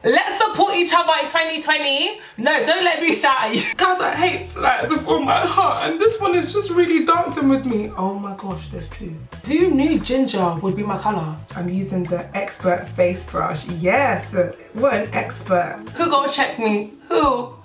Let's support each other in 2020. No, don't let me shout at you. Guys, I hate flies with all my heart, and this one is just really dancing with me. Oh my gosh, there's two. Who knew ginger would be my colour? I'm using the Expert face brush. Yes, what an expert. Who gonna check me? Who?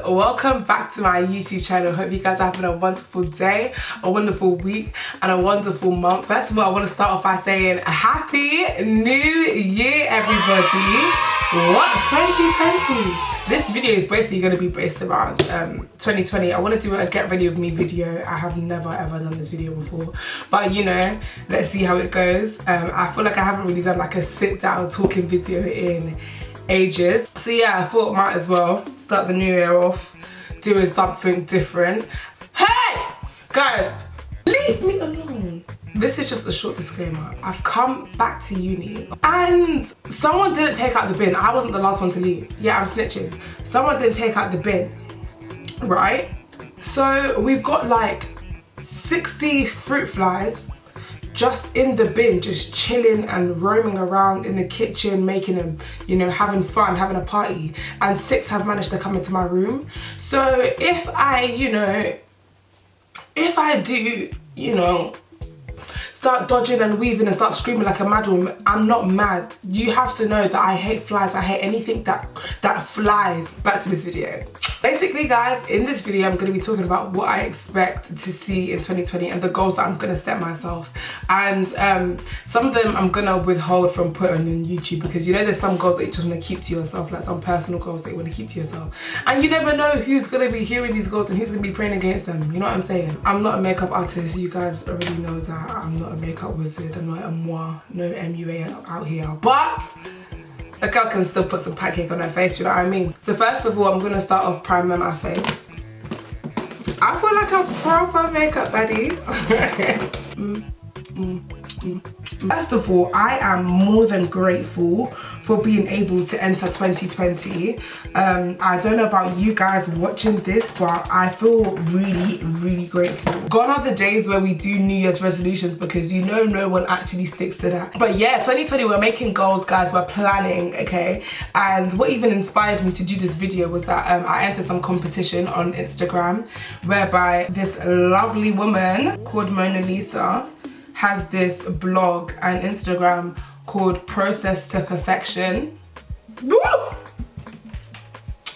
Welcome back to my YouTube channel. Hope you guys are having a wonderful day, a wonderful week, and a wonderful month. First of all, I want to start off by saying Happy New Year, everybody. What? 2020? This video is basically going to be based around 2020. I want to do a get ready with me video. I have never ever done this video before, but you know, let's see how it goes. I feel like I haven't really done like a sit down talking video in ages, so yeah, I thought might as well start the new year off doing something different. Hey guys, leave me alone. This is just a short disclaimer. I've come back to uni and someone didn't take out the bin. I wasn't the last one to leave. Yeah, I'm snitching. Someone didn't take out the bin, right? So we've got like 60 fruit flies just in the bin, just chilling and roaming around in the kitchen, making them, you know, having fun, having a party, and 6 have managed to come into my room. So if I do, you know, start dodging and weaving and start screaming like a mad woman, I'm not mad. You have to know that I hate flies. I hate anything that flies. Back to this video. Basically guys, in this video I'm going to be talking about what I expect to see in 2020 and the goals that I'm going to set myself. And some of them I'm going to withhold from putting on YouTube, because you know there's some goals that you just want to keep to yourself, like some personal goals that you want to keep to yourself. And you never know who's going to be hearing these goals and who's going to be praying against them. You know what I'm saying? I'm not a makeup artist. You guys already know that. I'm not a makeup wizard. I'm not a moi, no MUA out here. But a girl can still put some pancake on her face, you know what I mean? So first of all, I'm gonna start off priming my face. I feel like a proper makeup baddie. First of all, I am more than grateful for being able to enter 2020. I don't know about you guys watching this, but I feel really grateful. Gone are the days where we do New Year's resolutions, because you know no one actually sticks to that. But yeah, 2020, we're making goals, guys. We're planning, okay? And what even inspired me to do this video was that I entered some competition on Instagram, whereby this lovely woman called Mona Lisa has this blog and Instagram called Process to Perfection. Woo!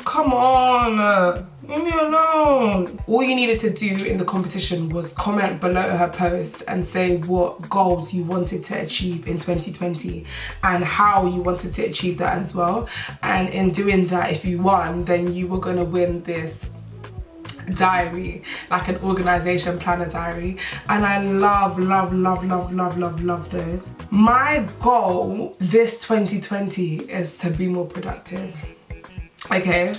Come on, leave me alone. All you needed to do in the competition was comment below her post and say what goals you wanted to achieve in 2020 and how you wanted to achieve that as well. And in doing that, if you won, then you were gonna win this diary, like an organization planner diary, and I love those. My goal this 2020 is to be more productive, okay?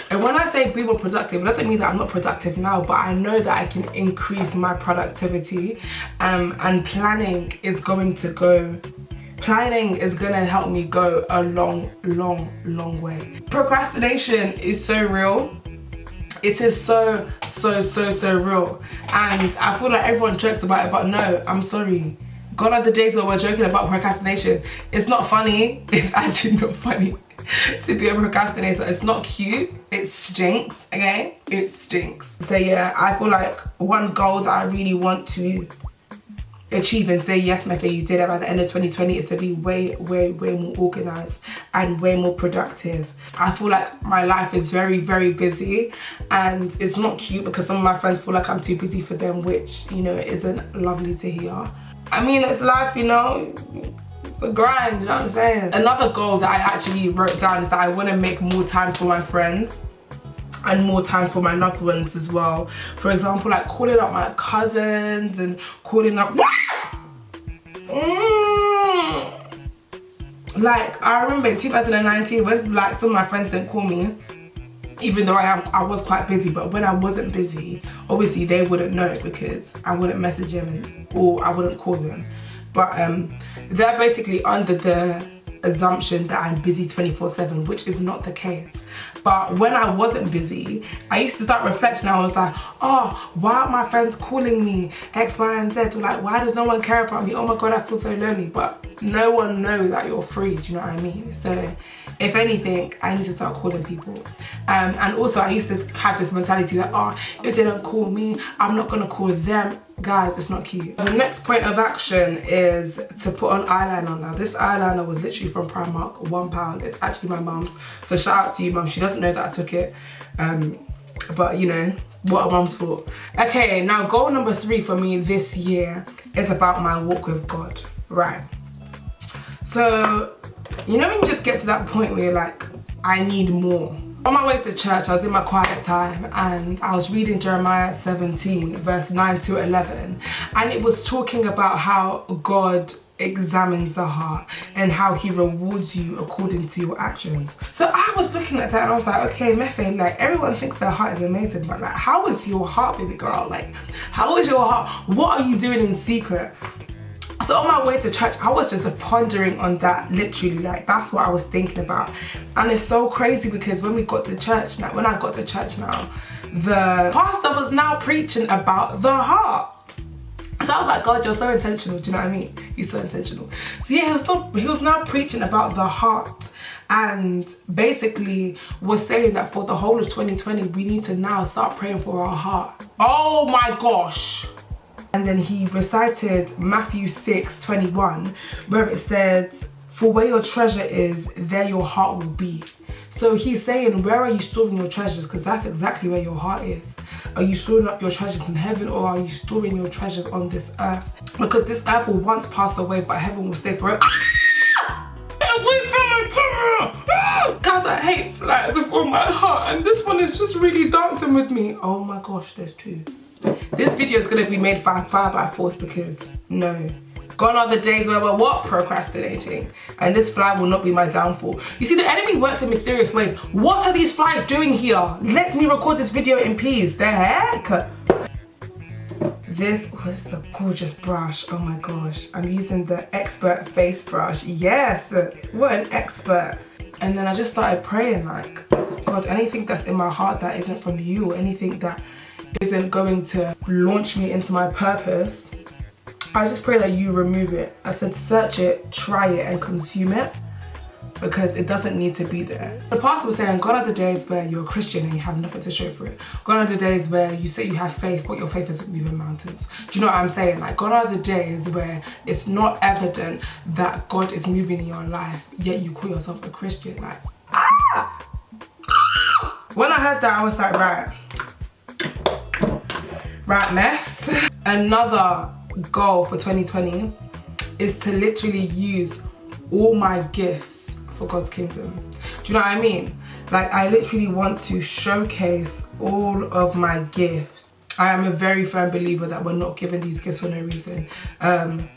And when I say be more productive, it doesn't mean that I'm not productive now, but I know that I can increase my productivity, and planning is going to help me go a long way. Procrastination is so real. It is so real, and I feel like everyone jokes about it, but no, I'm sorry. Gone are the days where we're joking about procrastination. It's not funny. It's actually not funny to be a procrastinator. It's not cute. It stinks, okay? It stinks. So yeah, I feel like one goal that I really want to achieve and say yes, my fair, you did it by the end of 2020 is to be way more organized and way more productive. I feel like my life is very busy, and it's not cute because some of my friends feel like I'm too busy for them, which, you know, isn't lovely to hear. I mean, it's life, you know, it's a grind, you know what I'm saying? Another goal that I actually wrote down is that I want to make more time for my friends and more time for my loved ones as well. For example, like calling up my cousins and calling up... Like, I remember in 2019 when like some of my friends didn't call me, even though I was quite busy, but when I wasn't busy, obviously they wouldn't know because I wouldn't message them or I wouldn't call them. But they're basically under the assumption that I'm busy 24/7, which is not the case. But when I wasn't busy, I used to start reflecting. I was like, oh, why aren't my friends calling me X, Y, and Z? Or like, why does no one care about me? Oh my God, I feel so lonely. But no one knows that you're free, do you know what I mean? So if anything, I need to start calling people. And also I used to have this mentality that, oh, if they don't call me, I'm not gonna call them. Guys, it's not cute. The next point of action is to put on eyeliner. Now this eyeliner was literally from Primark, £1. It's actually my mum's. So shout out to you, mum. She doesn't know that I took it. But you know, what a mum's fault. Okay, now goal number 3 for me this year is about my walk with God, right? So, you know when you just get to that point where you're like, I need more. On my way to church, I was in my quiet time and I was reading Jeremiah 17 verse 9 to 11, and it was talking about how God examines the heart and how he rewards you according to your actions. So I was looking at that and I was like, okay, Mefe, like everyone thinks their heart is amazing, but like, how is your heart, baby girl? Like, how is your heart? What are you doing in secret? So on my way to church, I was just pondering on that, literally, like that's what I was thinking about. And it's so crazy because when I got to church now, the pastor was now preaching about the heart. So I was like, God, you're so intentional, do you know what I mean? He's so intentional. So yeah, he was now preaching about the heart, and basically was saying that for the whole of 2020, we need to now start praying for our heart. Oh my gosh. And then he recited Matthew 6:21, where it says, for where your treasure is, there your heart will be. So he's saying, where are you storing your treasures? Because that's exactly where your heart is. Are you storing up your treasures in heaven, or are you storing your treasures on this earth? Because this earth will once pass away, but heaven will stay forever. Away from my camera! Guys, I hate flies with all my heart, and this one is just really dancing with me. Oh my gosh, there's 2. This video is going to be made fire by force because no. Gone are the days where we're what? Procrastinating. And this fly will not be my downfall. You see, the enemy works in mysterious ways. What are these flies doing here? Let me record this video in peace. The heck? This was a gorgeous brush. Oh my gosh. I'm using the expert face brush. Yes. What an expert. And then I just started praying like, God, anything that's in my heart that isn't from you, or anything that isn't going to launch me into my purpose, I just pray that you remove it. I said search it, try it, and consume it, because it doesn't need to be there. The pastor was saying, gone are the days where you're a Christian and you have nothing to show for it. Gone are the days where you say you have faith, but your faith isn't moving mountains. Do you know what I'm saying? Like, gone are the days where it's not evident that God is moving in your life, yet you call yourself a Christian. Like, ah! When I heard that, I was like, right, mess. Another goal for 2020 is to literally use all my gifts for God's kingdom. Do you know what I mean? Like, I literally want to showcase all of my gifts. I am a very firm believer that we're not given these gifts for no reason. And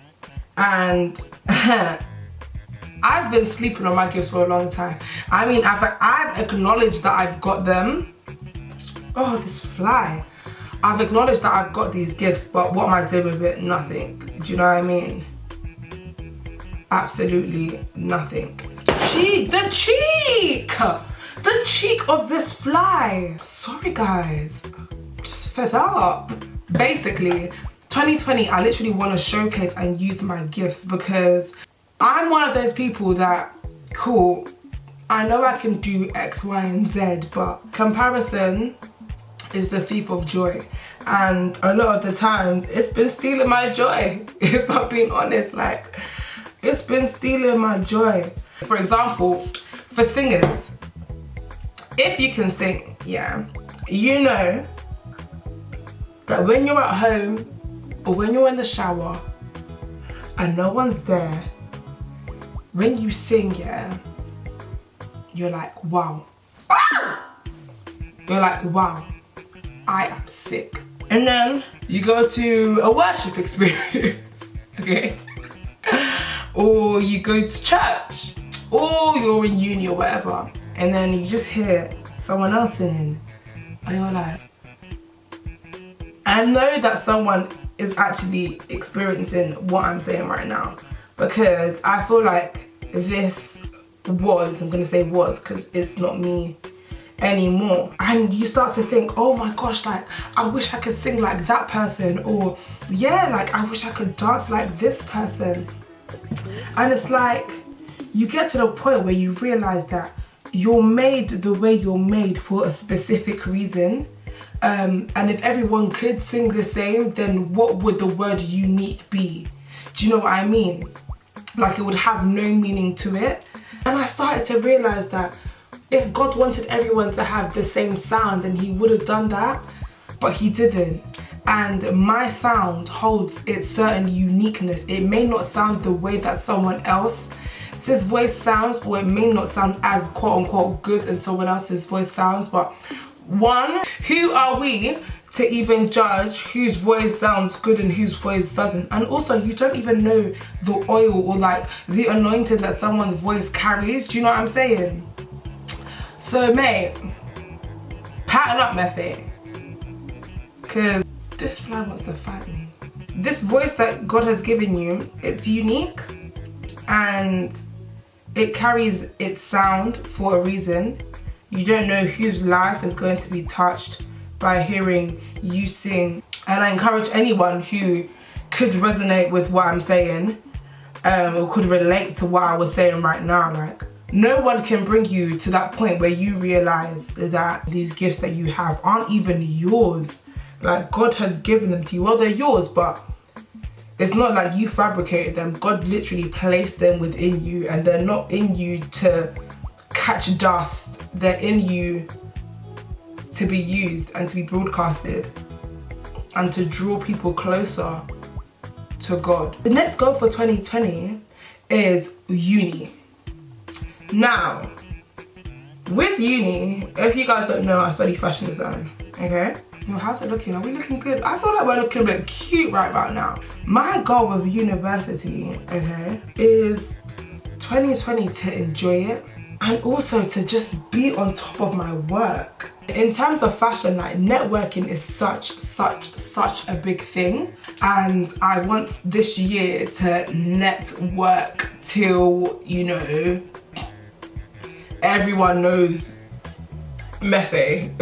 I've been sleeping on my gifts for a long time. I mean, I've acknowledged that I've got them. Oh, this fly. I've acknowledged that I've got these gifts, but what am I doing with it? Nothing. Do you know what I mean? Absolutely nothing. The cheek of this fly. Sorry guys, just fed up. Basically, 2020, I literally want to showcase and use my gifts, because I'm one of those people that, cool, I know I can do X, Y, and Z, but comparison is the thief of joy, and a lot of the times it's been stealing my joy. If I'm being honest, like, it's been stealing my joy. For example, for singers, if you can sing, yeah, you know that when you're at home or when you're in the shower and no one's there, when you sing, yeah, you're like, wow. You're like, wow, I am sick. And then you go to a worship experience, okay? Or you go to church, or you're in uni or whatever, and then you just hear someone else singing, and you're like, I know that someone is actually experiencing what I'm saying right now, because I feel like this was, I'm gonna say was because it's not me anymore. And you start to think, oh my gosh, like I wish I could sing like that person, or yeah, like I wish I could dance like this person. And it's like you get to the point where you realize that you're made the way you're made for a specific reason. And if everyone could sing the same, then what would the word unique be? Do you know what I mean? Like it would have no meaning to it. And I started to realize that if God wanted everyone to have the same sound, then he would have done that, but he didn't. And my sound holds its certain uniqueness. It may not sound the way that someone else's voice sounds, or it may not sound as quote unquote good as someone else's voice sounds, but one, who are we to even judge whose voice sounds good and whose voice doesn't? And also, you don't even know the oil or like the anointing that someone's voice carries. Do you know what I'm saying? So mate, pattern up, Method, because this fly wants to fight me. This voice that God has given you, it's unique and it carries its sound for a reason. You don't know whose life is going to be touched by hearing you sing. And I encourage anyone who could resonate with what I'm saying, or could relate to what I was saying right now, like, no one can bring you to that point where you realize that these gifts that you have aren't even yours. Like, God has given them to you. Well, they're yours, but it's not like you fabricated them. God literally placed them within you, and they're not in you to catch dust. They're in you to be used and to be broadcasted and to draw people closer to God. The next goal for 2020 is uni. Now, with uni, if you guys don't know, I study fashion design, okay? Well, how's it looking? Are we looking good? I feel like we're looking a bit cute right about now. My goal with university, okay, is 2020 to enjoy it and also to just be on top of my work. In terms of fashion, like, networking is such a big thing, and I want this year to network till, you know, everyone knows Methe.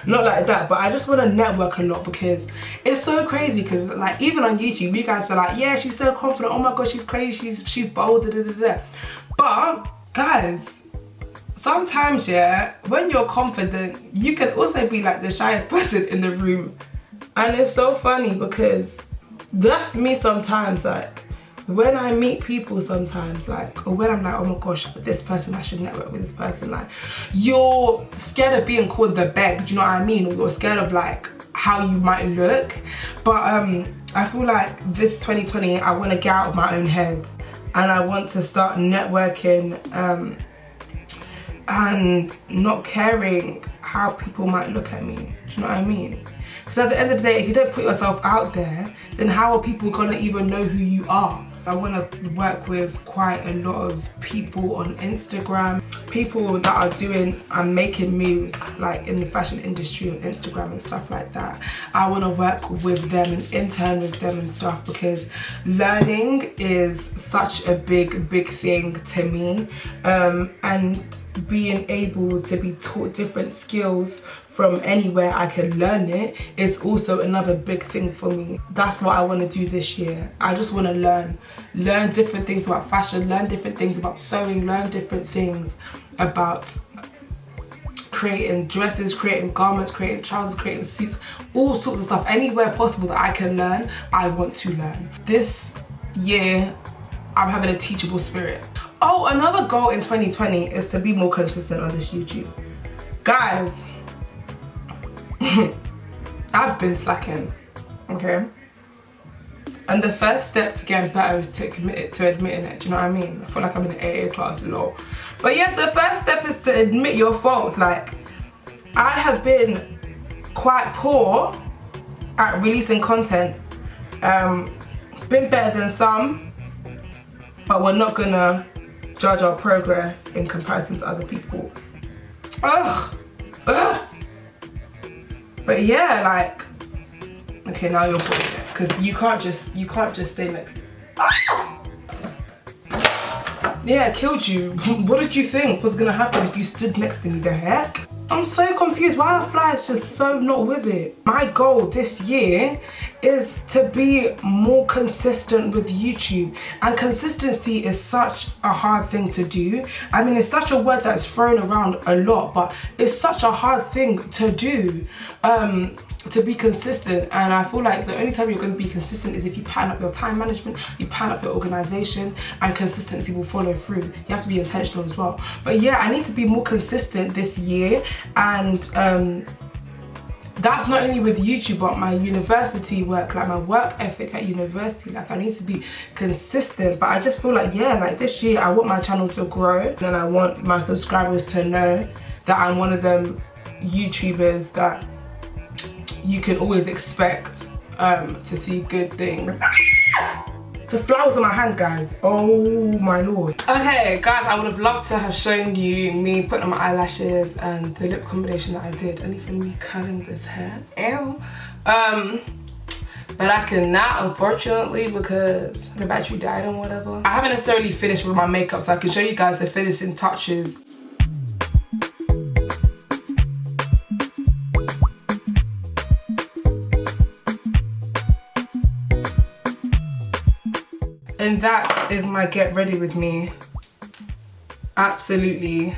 Not like that, but I just want to network a lot, because it's so crazy. Because like, even on YouTube, you guys are like, yeah, she's so confident, oh my god, she's crazy, she's bold, da, da, da, da. But guys, sometimes, yeah, when you're confident, you can also be like the shyest person in the room. And it's so funny because that's me sometimes. Like, when I meet people sometimes, like, or when I'm like, oh my gosh, this person, I should network with this person, like, you're scared of being called the beg, do you know what I mean? Or you're scared of like how you might look. But I feel like this 2020, I want to get out of my own head and I want to start networking and not caring how people might look at me, do you know what I mean? Because at the end of the day, if you don't put yourself out there, then how are people gonna even know who you are? I want to work with quite a lot of people on Instagram, people that are doing and making moves like in the fashion industry on Instagram and stuff like that. I want to work with them and intern with them and stuff, because learning is such a big thing to me, and being able to be taught different skills from anywhere I can learn it is also another big thing for me. That's what I want to do this year. I just want to learn different things about fashion, learn different things about sewing, learn different things about creating dresses, creating garments, creating trousers, creating suits, all sorts of stuff. Anywhere possible that I can learn, I want to learn. This year, I'm having a teachable spirit. Oh, another goal in 2020 is to be more consistent on this YouTube. Guys, I've been slacking, okay? And the first step to getting better is to admitting it, do you know what I mean? I feel like I'm in an AA class, lol. But yeah, the first step is to admit your faults. Like, I have been quite poor at releasing content. Been better than some, but we're not gonna judge our progress in comparison to other people. Ugh. But yeah, like, okay, now you're putting it, because you can't just stay next to Yeah, it killed you. What did you think was gonna happen if you stood next to me? The heck? I'm so confused. Why are flies just so not with it? My goal this year is to be more consistent with YouTube, and consistency is such a hard thing to do. I mean, it's such a word that's thrown around a lot, but it's such a hard thing to do, to be consistent. And I feel like the only time you're going to be consistent is if you plan up your time management, you plan up your organization, and consistency will follow through. You have to be intentional as well. But yeah, I need to be more consistent this year, and that's not only with YouTube but my university work, like my work ethic at university. Like, I need to be consistent. But I just feel like, yeah, like this year I want my channel to grow, and I want my subscribers to know that I'm one of them YouTubers that you can always expect to see good things. The flowers on my hand, guys. Oh my lord. Okay, guys, I would have loved to have shown you me putting on my eyelashes and the lip combination that I did, and even me curling this hair. Ew. But I cannot, unfortunately, because the battery died and whatever. I haven't necessarily finished with my makeup, so I can show you guys the finishing touches. And that is my get ready with me. Absolutely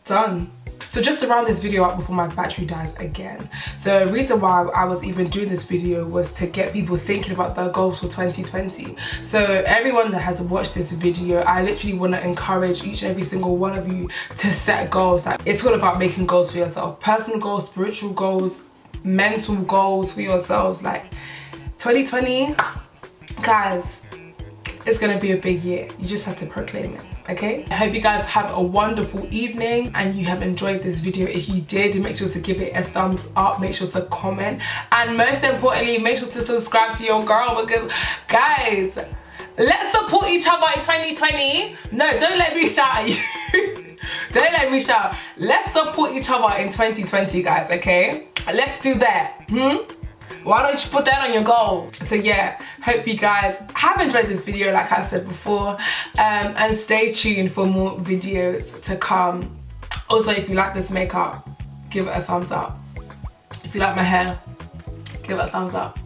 done. So just to round this video up before my battery dies again, the reason why I was even doing this video was to get people thinking about their goals for 2020. So everyone that has watched this video, I literally want to encourage each and every single one of you to set goals. Like, it's all about making goals for yourself. Personal goals, spiritual goals, mental goals for yourselves. Like, 2020, guys, it's gonna be a big year. You just have to proclaim it, okay? I hope you guys have a wonderful evening and you have enjoyed this video. If you did, make sure to give it a thumbs up, make sure to comment, and most importantly, make sure to subscribe to your girl, because guys, let's support each other in 2020. No, don't let me shout at you. Don't let me shout. Let's support each other in 2020, guys, okay? Let's do that. Why don't you put that on your goals? So yeah, hope you guys have enjoyed this video, like I said before, and stay tuned for more videos to come. Also, if you like this makeup, give it a thumbs up. If you like my hair, give it a thumbs up.